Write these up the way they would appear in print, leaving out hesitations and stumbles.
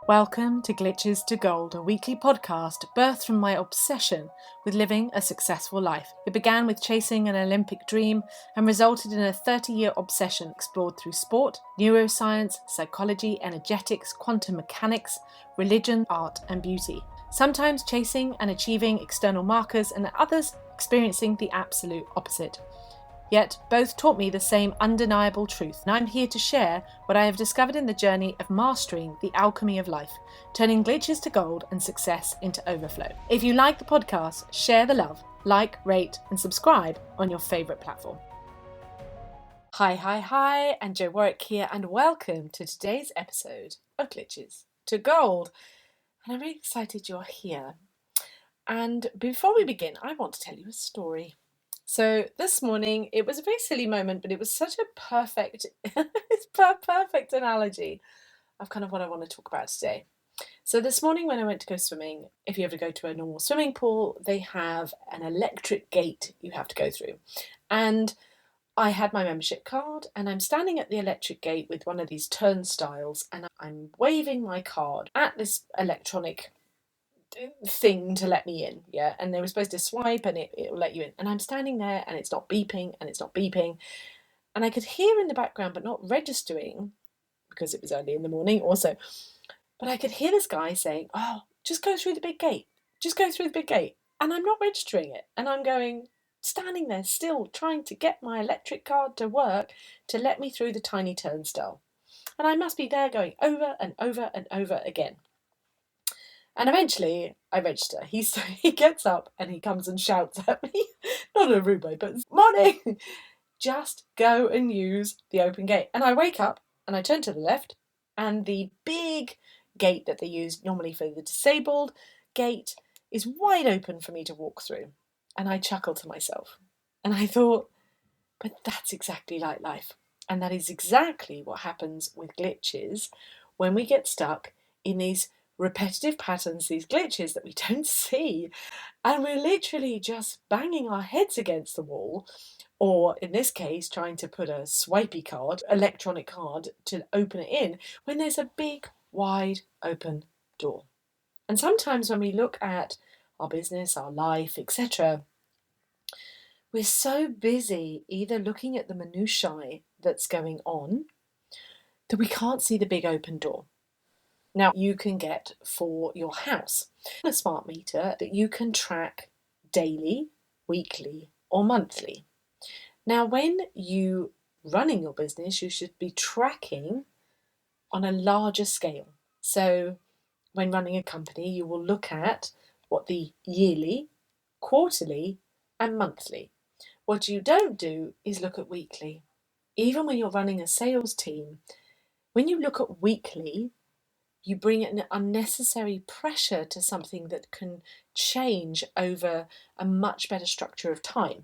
Welcome to Glitches to Gold, a weekly podcast birthed from my obsession with living a successful life. It began with chasing an Olympic dream and resulted in a 30-year obsession explored through sport, neuroscience, psychology, energetics, quantum mechanics, religion, art, and beauty. Sometimes chasing and achieving external markers, and at others experiencing the absolute opposite. Yet both taught me the same undeniable truth, and I'm here to share what I have discovered in the journey of mastering the alchemy of life, turning glitches to gold and success into overflow. If you like the podcast, share the love, like, rate, and subscribe on your favourite platform. Hi, and Jo Warwick here, and welcome to today's episode of Glitches to Gold. And I'm really excited you're here. And before we begin, I want to tell you a story. So this morning, it was a very silly moment, but it was such a perfect analogy of kind of what I want to talk about today. So this morning when I went to go swimming, if you ever go to a normal swimming pool, they have an electric gate you have to go through. And I had my membership card and I'm standing at the electric gate with one of these turnstiles and I'm waving my card at this electronic thing to let me in, yeah, and they were supposed to swipe and it will let you in, and I'm standing there and it's not beeping and I could hear in the background but not registering because it was early in the morning also, but I could hear this guy saying, oh, just go through the big gate, and I'm not registering it, and I'm going, standing there still trying to get my electric card to work to let me through the tiny turnstile, and I must be there going over and over and over again. And eventually I register. He gets up and he comes and shouts at me, not in a rude way, but morning, just go and use the open gate. And I wake up and I turn to the left and the big gate that they use normally for the disabled gate is wide open for me to walk through. And I chuckle to myself and I thought, but that's exactly like life. And that is exactly what happens with glitches when we get stuck in these repetitive patterns, these glitches that we don't see, and we're literally just banging our heads against the wall, or in this case trying to put a swipey card, electronic card, to open it in when there's a big wide open door. And sometimes when we look at our business, our life, etc., we're so busy either looking at the minutiae that's going on that we can't see the big open door. Now, you can get for your house a smart meter that you can track daily, weekly, or monthly. Now, when you running your business, you should be tracking on a larger scale. So, when running a company, you will look at what the yearly, quarterly, and monthly. What you don't do is look at weekly. Even when you're running a sales team, when you look at weekly, you bring an unnecessary pressure to something that can change over a much better structure of time.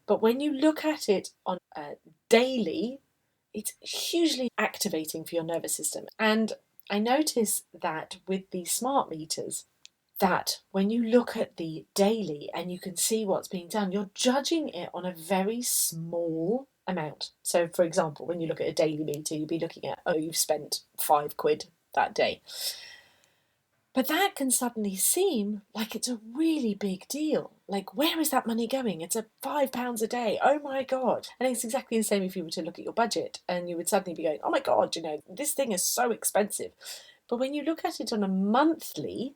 But when you look at it on a daily, it's hugely activating for your nervous system. And I notice that with the smart meters, that when you look at the daily and you can see what's being done, you're judging it on a very small amount. So, for example, when you look at a daily meter, you'd be looking at, oh, you've spent £5 that day. But that can suddenly seem like it's a really big deal. Like, where is that money going? It's £5 a day. Oh my God. And it's exactly the same if you were to look at your budget and you would suddenly be going, oh my God, this thing is so expensive. But when you look at it on a monthly,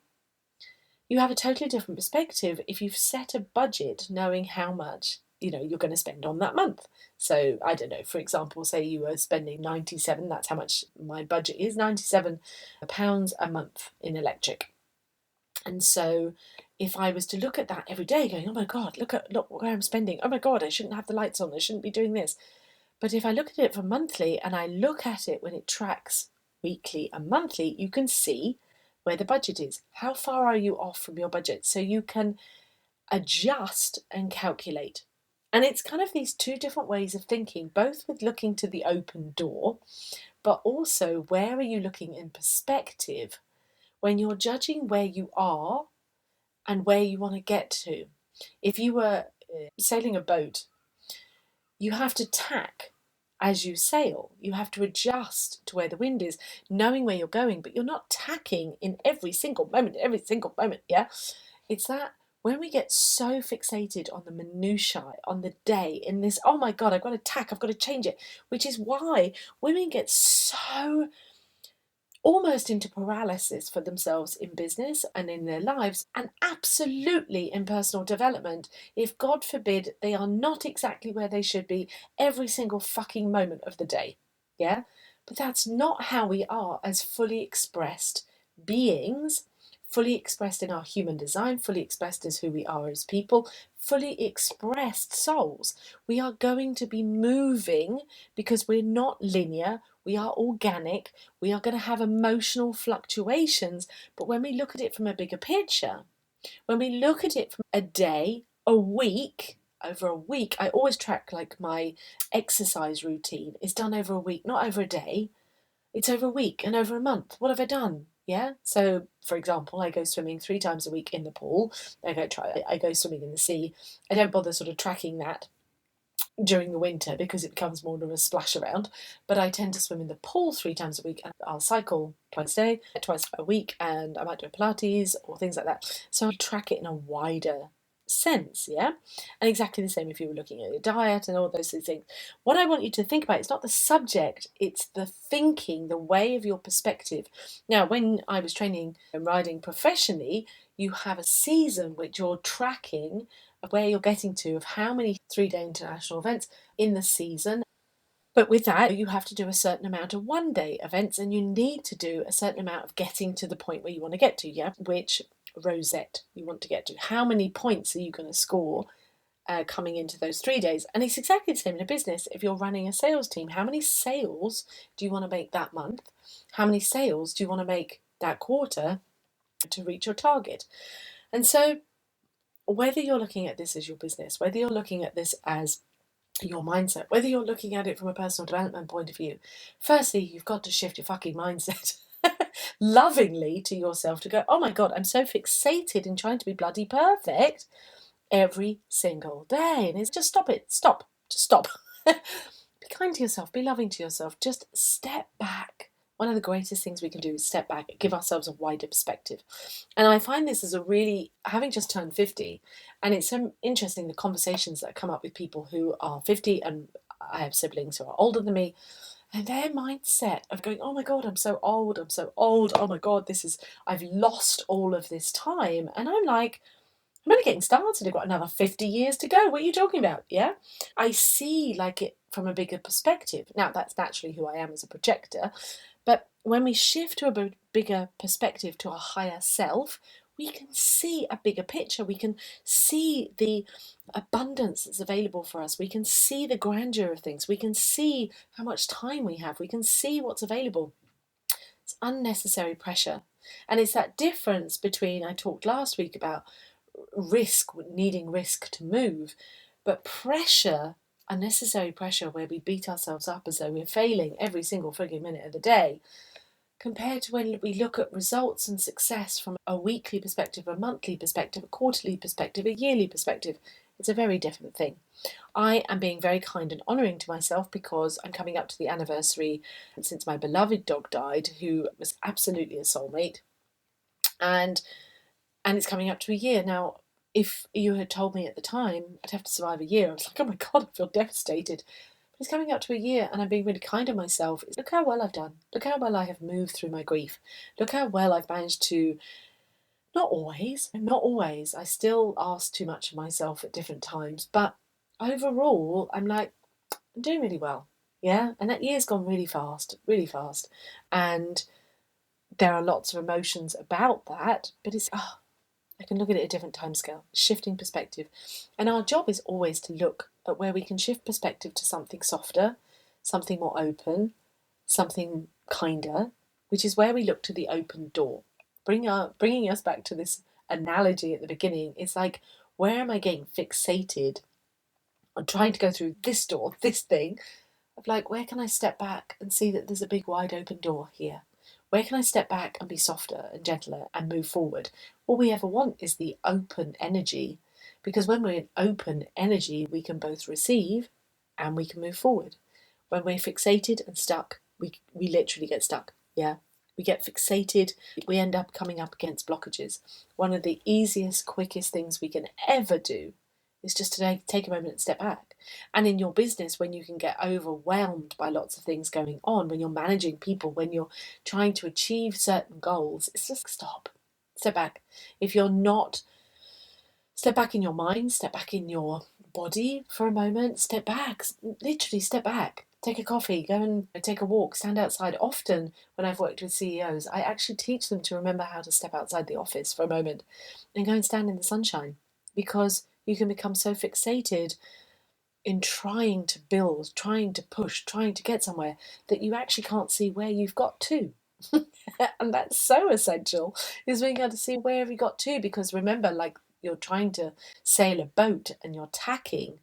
you have a totally different perspective if you've set a budget knowing how much you're going to spend on that month. So I don't know, for example, say you were spending 97, that's how much my budget is, £97 a month in electric. And so if I was to look at that every day going, oh my God, look where I'm spending, oh my God, I shouldn't have the lights on, I shouldn't be doing this. But if I look at it for monthly and I look at it when it tracks weekly and monthly, you can see where the budget is. How far are you off from your budget? So you can adjust and calculate. And it's kind of these two different ways of thinking, both with looking to the open door, but also where are you looking in perspective when you're judging where you are and where you want to get to. If you were sailing a boat, you have to tack as you sail. You have to adjust to where the wind is, knowing where you're going, but you're not tacking in every single moment, yeah? It's that when we get so fixated on the minutiae, on the day, in this, oh my God, I've got to tack, I've got to change it, which is why women get so almost into paralysis for themselves in business and in their lives, and absolutely in personal development, if God forbid they are not exactly where they should be every single fucking moment of the day. Yeah? But that's not how we are as fully expressed beings, fully expressed in our human design, fully expressed as who we are as people, fully expressed souls. We are going to be moving because we're not linear, we are organic, we are going to have emotional fluctuations. But when we look at it from a bigger picture, when we look at it from a day, a week, over a week, I always track like my exercise routine is done over a week, not over a day. It's over a week and over a month. What have I done? Yeah. So, for example, I go swimming 3 times a week in the pool. I go swimming in the sea. I don't bother sort of tracking that during the winter because it becomes more of a splash around. But I tend to swim in the pool 3 times a week, and I'll cycle twice a week, and I might do a Pilates or things like that. So I track it in a wider sense, yeah? And exactly the same if you were looking at your diet and all those things. What I want you to think about is not the subject, it's the thinking, the way of your perspective. Now, when I was training and riding professionally, you have a season which you're tracking of where you're getting to, of how many 3-day international events in the season. But with that, you have to do a certain amount of 1-day events, and you need to do a certain amount of getting to the point where you want to get to, yeah? Which rosette you want to get to. How many points are you going to score coming into those 3 days? And it's exactly the same in a business. If you're running a sales team, how many sales do you want to make that month? How many sales do you want to make that quarter to reach your target? And so whether you're looking at this as your business, whether you're looking at this as your mindset, whether you're looking at it from a personal development point of view, firstly, you've got to shift your fucking mindset lovingly to yourself to go, oh my God, I'm so fixated in trying to be bloody perfect every single day. And it's just stop it. Stop. Just stop. Be kind to yourself. Be loving to yourself. Just step back. One of the greatest things we can do is step back, give ourselves a wider perspective. And I find this as a really, having just turned 50, and it's so interesting the conversations that come up with people who are 50, and I have siblings who are older than me, and their mindset of going, oh my God, I'm so old, oh my God, I've lost all of this time. And I'm like, I'm only getting started. I've got another 50 years to go. What are you talking about? Yeah. I see like it from a bigger perspective. Now, that's naturally who I am as a projector. But when we shift to a bigger perspective, to a higher self, we can see a bigger picture. We can see the abundance that's available for us. We can see the grandeur of things. We can see how much time we have. We can see what's available. It's unnecessary pressure. And it's that difference between, I talked last week about risk, needing risk to move, but pressure, unnecessary pressure where we beat ourselves up as though we're failing every single frigging minute of the day, compared to when we look at results and success from a weekly perspective, a monthly perspective, a quarterly perspective, a yearly perspective. It's a very different thing. I am being very kind and honouring to myself because I'm coming up to the anniversary since my beloved dog died, who was absolutely a soulmate. And it's coming up to a year. Now, if you had told me at the time I'd have to survive a year, I was like, oh my God, I feel devastated. But it's coming up to a year, and I'm being really kind on myself. Look how well I've done. Look how well I have moved through my grief. Look how well I've managed to, not always, I still ask too much of myself at different times, but overall, I'm like, I'm doing really well. Yeah, and that year's gone really fast, really fast. And there are lots of emotions about that, but I can look at it at a different timescale, shifting perspective. And our job is always to look at where we can shift perspective to something softer, something more open, something kinder, which is where we look to the open door. Bringing us back to this analogy at the beginning, it's like, where am I getting fixated on trying to go through this door, this thing, of like, where can I step back and see that there's a big wide open door here? Where can I step back and be softer and gentler and move forward? All we ever want is the open energy, because when we're in open energy, we can both receive and we can move forward. When we're fixated and stuck, we literally get stuck. Yeah. We get fixated. We end up coming up against blockages. One of the easiest, quickest things we can ever do is just to take a moment and step back. And in your business, when you can get overwhelmed by lots of things going on, when you're managing people, when you're trying to achieve certain goals, it's just stop. Step back. If you're not, step back in your mind, step back in your body for a moment, step back, literally step back. Take a coffee, go and take a walk, stand outside. Often when I've worked with CEOs, I actually teach them to remember how to step outside the office for a moment and go and stand in the sunshine, because you can become so fixated in trying to build, trying to push, trying to get somewhere that you actually can't see where you've got to. And that's so essential, is being able to see where have you got to, because remember, like you're trying to sail a boat and you're tacking.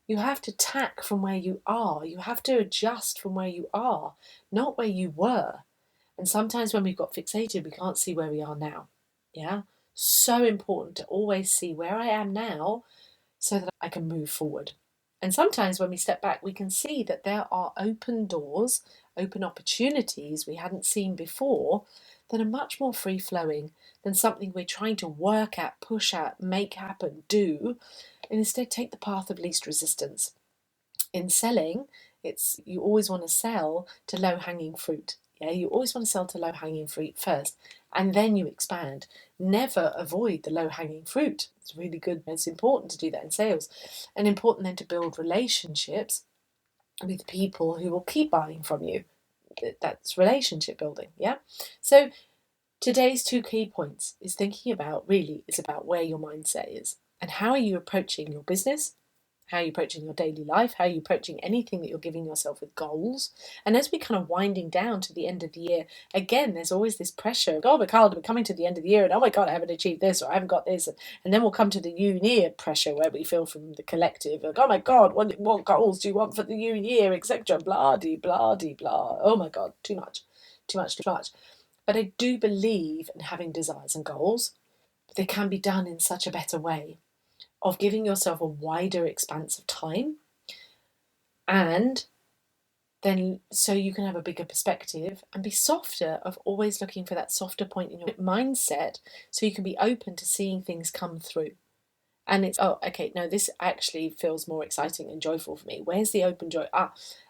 You have to tack from where you are. You have to adjust from where you are, not where you were. And sometimes when we've got fixated, we can't see where we are now. Yeah? So important to always see where I am now so that I can move forward. And sometimes when we step back, we can see that there are open doors, open opportunities we hadn't seen before that are much more free-flowing than something we're trying to work at, push at, make happen, do, and instead take the path of least resistance. In selling, you always want to sell to low-hanging fruit. Yeah, you always want to sell to low-hanging fruit first, and then you expand. Never avoid the low-hanging fruit. It's really good. It's important to do that in sales, and important then to build relationships with people who will keep buying from you. That's relationship building. Yeah. So today's 2 key points is thinking about, really, it's about where your mindset is and how are you approaching your business. How are you approaching your daily life? How are you approaching anything that you're giving yourself with goals? And as we kind of winding down to the end of the year, again, there's always this pressure. Oh, but Carl, we're coming to the end of the year and oh my God, I haven't achieved this or I haven't got this. And then we'll come to the new year pressure where we feel from the collective, like, oh my God, what goals do you want for the new year, etc. Blah, de, blah, de, blah. Oh my God, too much. But I do believe in having desires and goals, but they can be done in such a better way of giving yourself a wider expanse of time, and then so you can have a bigger perspective and be softer, of always looking for that softer point in your mindset so you can be open to seeing things come through. And it's, oh, okay, no, this actually feels more exciting and joyful for me. Where's the open joy?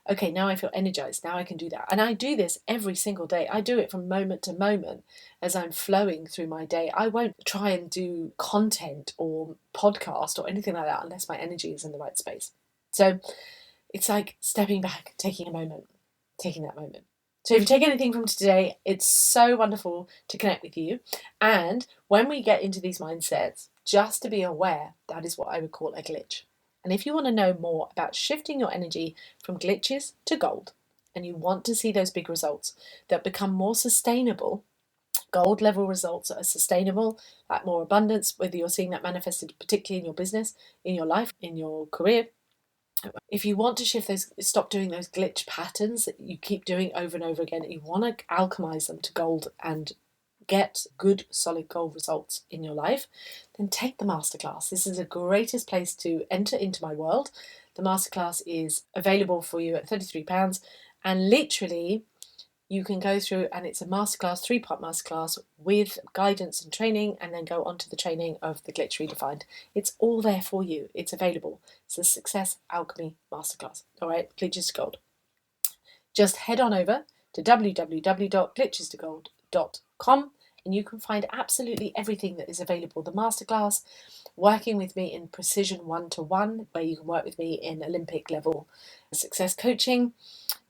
Okay, now I feel energized. Now I can do that. And I do this every single day. I do it from moment to moment as I'm flowing through my day. I won't try and do content or podcast or anything like that unless my energy is in the right space. So it's like stepping back, taking a moment, taking that moment. So if you take anything from today, it's so wonderful to connect with you. And when we get into these mindsets, just to be aware, that is what I would call a glitch. And if you want to know more about shifting your energy from glitches to gold, and you want to see those big results that become more sustainable, gold level results that are sustainable, like more abundance, whether you're seeing that manifested particularly in your business, in your life, in your career. If you want to stop doing those glitch patterns that you keep doing over and over again, and you want to alchemize them to gold and get good, solid gold results in your life, then take the masterclass. This is the greatest place to enter into my world. The masterclass is available for you at £33, and literally you can go through, and it's a masterclass, 3-part masterclass with guidance and training, and then go on to the training of the Glitch Redefined. It's all there for you. It's available. It's the Success Alchemy Masterclass. All right, Glitches to Gold. Just head on over to www.glitchestogold.com and you can find absolutely everything that is available. The masterclass, working with me in precision one-to-one, where you can work with me in Olympic level success coaching,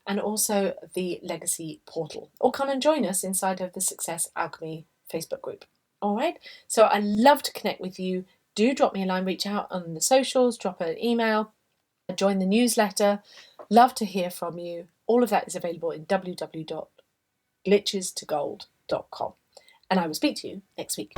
and also the Legacy Portal. Or come and join us inside of the Success Alchemy Facebook group. All right, so I love to connect with you. Do drop me a line, reach out on the socials, drop an email, join the newsletter. Love to hear from you. All of that is available in www.glitchestogold.com. And I will speak to you next week.